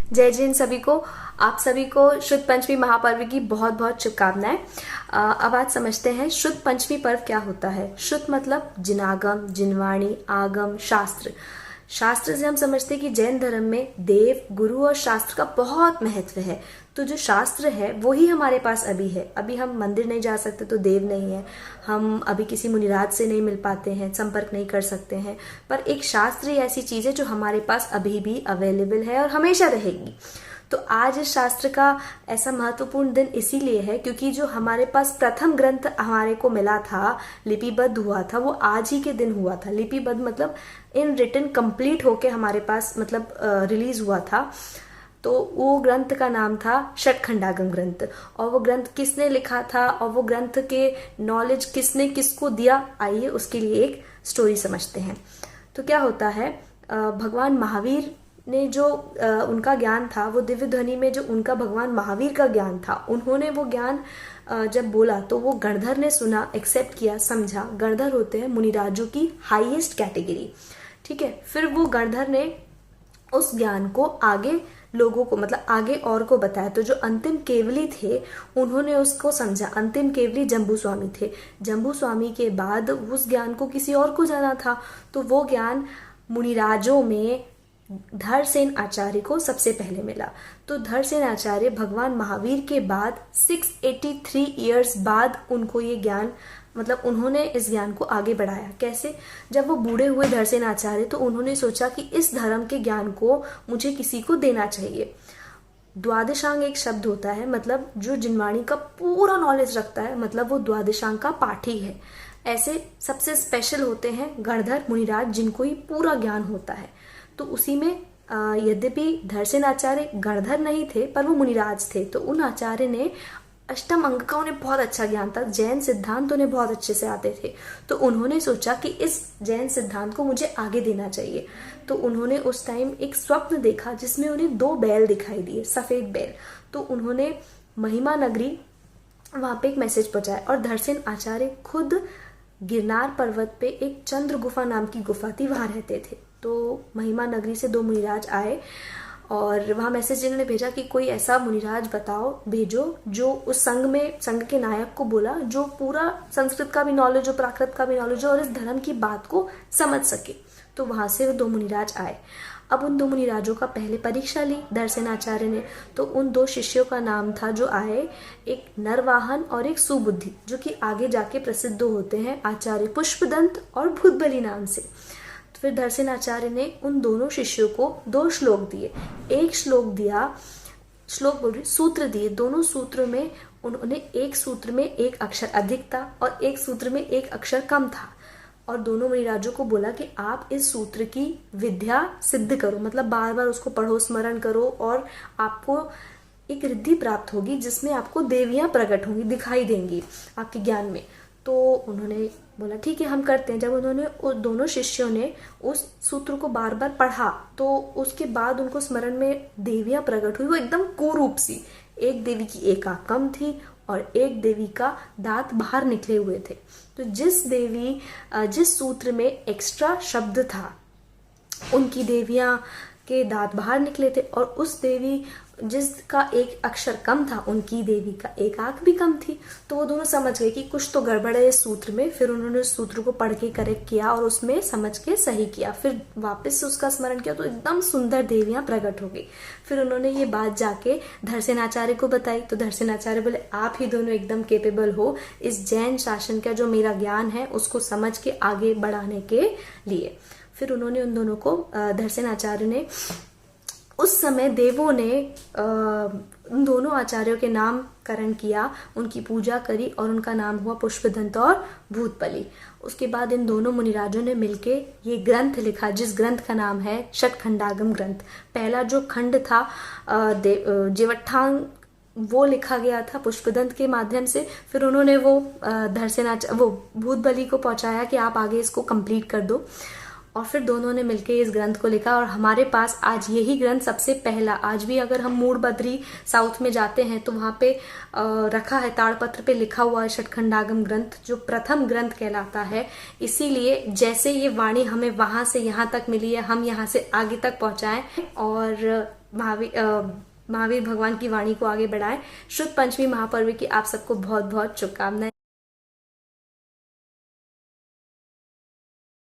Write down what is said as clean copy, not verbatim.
जय जैन सभी को। आप सभी को शुद्ध पंचमी महापर्व की बहुत बहुत शुभकामनाएं। अब आज समझते हैं शुद्ध पंचमी पर्व क्या होता है। शुद्ध मतलब जिनागम, जिनवाणी, आगम, शास्त्र। शास्त्र से हम समझते हैं कि जैन धर्म में देव, गुरु और शास्त्र का बहुत महत्व है। तो जो शास्त्र है वो ही हमारे पास अभी है। अभी हम मंदिर नहीं जा सकते तो देव नहीं है, हम अभी किसी मुनिराज से नहीं मिल पाते हैं, संपर्क नहीं कर सकते हैं, पर एक शास्त्र ही ऐसी चीज है जो हमारे पास अभी भी अवेलेबल है और हमेशा रहेगी। तो आज इस शास्त्र का ऐसा महत्वपूर्ण दिन इसीलिए है क्योंकि जो हमारे पास प्रथम ग्रंथ हमारे को मिला था, लिपिबद्ध हुआ था, वो आज ही के दिन हुआ था। लिपिबद्ध मतलब इन रिटन कंप्लीट होके हमारे पास मतलब रिलीज हुआ था। तो वो ग्रंथ का नाम था षटखंडागम ग्रंथ। और वो ग्रंथ किसने लिखा था और वो ग्रंथ के नॉलेज किसने किसको दिया, आइए उसके लिए एक स्टोरी समझते हैं। तो क्या होता है, भगवान महावीर ने जो उनका ज्ञान था, वो दिव्य ध्वनि में जो उनका भगवान महावीर का ज्ञान था, उन्होंने वो ज्ञान जब बोला तो वो गणधर ने सुना, एक्सेप्ट किया, समझा। गणधर होते हैं मुनिराजों की हाईएस्ट कैटेगरी, ठीक है। फिर वो गणधर ने उस ज्ञान को आगे लोगों को मतलब आगे और को बताया। तो जो अंतिम केवली थे उन्होंने उसको समझा। अंतिम केवली जम्बू स्वामी थे। जम्बू स्वामी के बाद उस ज्ञान को किसी और को जाना था, तो वो ज्ञान मुनिराजों में धरसेन आचार्य को सबसे पहले मिला। तो धरसेन आचार्य भगवान महावीर के बाद 683 ईयर्स बाद उनको ये ज्ञान मतलब उन्होंने इस ज्ञान को आगे बढ़ाया। कैसे? जब वो बूढ़े हुए धरसेन आचार्य तो उन्होंने सोचा कि इस धर्म के ज्ञान को मुझे किसी को देना चाहिए। द्वादशांग एक शब्द होता है, मतलब जो जिनवाणी का पूरा नॉलेज रखता है, मतलब वो द्वादशांग का पाठी है। ऐसे सबसे स्पेशल होते हैं गणधर मुनिराज, जिनको ही पूरा ज्ञान होता है। तो उसी में यद्यपि धरसेन आचार्य गणधर नहीं थे पर वो मुनिराज थे। तो उन आचार्य ने अष्टम अंग का उन्हें बहुत अच्छा ज्ञान था, जैन सिद्धांत उन्हें बहुत अच्छे से आते थे। तो उन्होंने सोचा कि इस जैन सिद्धांत को मुझे आगे देना चाहिए। तो उन्होंने उस टाइम एक स्वप्न देखा जिसमें उन्हें 2 बैल दिखाई दिए, सफेद बैल। तो उन्होंने महिमा नगरी वहां पे एक मैसेज पहुंचाया और धरसेन आचार्य खुद गिरनार पर्वत पे एक चंद्र गुफा नाम की गुफा थी, वहां रहते थे। तो महिमा नगरी से 2 मुनिराज आए और वहां मैसेज इन्होंने भेजा कि कोई ऐसा मुनिराज बताओ, भेजो जो उस संघ के नायक को बोला जो पूरा संस्कृत का भी नॉलेज हो, प्राकृत का भी नॉलेज हो और इस धर्म की बात को समझ सके। तो वहां से वो 2 मुनिराज आए। अब उन 2 मुनिराजों का पहले परीक्षा ली धरसेन आचार्य ने। तो उन 2 शिष्यों का नाम था जो आए, एक नरवाहन और एक सुबुद्धि, जो कि आगे जाके प्रसिद्ध होते हैं आचार्य पुष्पदंत और भूतबली नाम से। फिर धरसेन आचार्य ने उन दोनों शिष्यों को 2 श्लोक दिए। एक श्लोक दिया, श्लोक बोल रही, सूत्र दिए। दोनों सूत्रों में उन्होंने एक सूत्र में एक अक्षर अधिक था और एक सूत्र में एक अक्षर कम था। और दोनों मुनिराजों को बोला कि आप इस सूत्र की विद्या सिद्ध करो, मतलब बार बार उसको पढ़ो, स्मरण करो और आपको एक रिद्धि प्राप्त होगी जिसमें आपको देवियां प्रकट होंगी, दिखाई देंगी आपके ज्ञान में। तो उन्होंने बोला ठीक है हम करते हैं। जब उन्होंने उस दोनों शिष्यों ने उस सूत्र को बार बार पढ़ा तो उसके बाद उनको स्मरण में देवियां प्रकट हुई, वो एकदम कुरूप सी। एक देवी की एक आंख कम थी और एक देवी का दांत बाहर निकले हुए थे। तो जिस सूत्र में एक्स्ट्रा शब्द था उनकी देवियां के दांत बाहर निकले थे, और उस देवी जिसका एक अक्षर कम था उनकी देवी का एक आंख भी कम थी। तो वो दोनों समझ गए कि कुछ तो गड़बड़ है इस सूत्र में। फिर उन्होंने उस सूत्र को पढ़ के करेक्ट किया और उसमें समझ के सही किया। फिर वापस से उसका स्मरण किया तो एकदम सुंदर देवियां प्रकट हो गई। फिर उन्होंने ये बात जाके धरसेन आचार्य को बताई। तो धरसेन आचार्य बोले आप ही दोनों एकदम केपेबल हो इस जैन शासन का जो मेरा ज्ञान है उसको समझ के आगे बढ़ाने के लिए। फिर उन्होंने उन दोनों को धरसेन आचार्य ने, उस समय देवों ने उन दोनों आचार्यों के नामकरण किया, उनकी पूजा करी और उनका नाम हुआ पुष्पदंत और भूतबली। उसके बाद इन दोनों मुनिराजों ने मिलके ये ग्रंथ लिखा जिस ग्रंथ का नाम है षटखंडागम ग्रंथ। पहला जो खंड था जेवट्ठांग, वो लिखा गया था पुष्पदंत के माध्यम से। फिर उन्होंने वो वो भूतबली को पहुंचाया कि आप आगे इसको कंप्लीट कर दो। और फिर दोनों ने मिलकर इस ग्रंथ को लिखा और हमारे पास आज यही ग्रंथ सबसे पहला, आज भी अगर हम मूड़बद्री साउथ में जाते हैं तो वहां पे रखा है, ताड़पत्र पे लिखा हुआ है षटखंडागम ग्रंथ, जो प्रथम ग्रंथ कहलाता है। इसीलिए जैसे ये वाणी हमें वहां से यहाँ तक मिली है, हम यहाँ से आगे तक पहुंचाएं और महावीर भगवान की वाणी को आगे बढ़ाएं। शुद्ध पंचमी महापर्व की आप सबको बहुत बहुत शुभकामनाएं।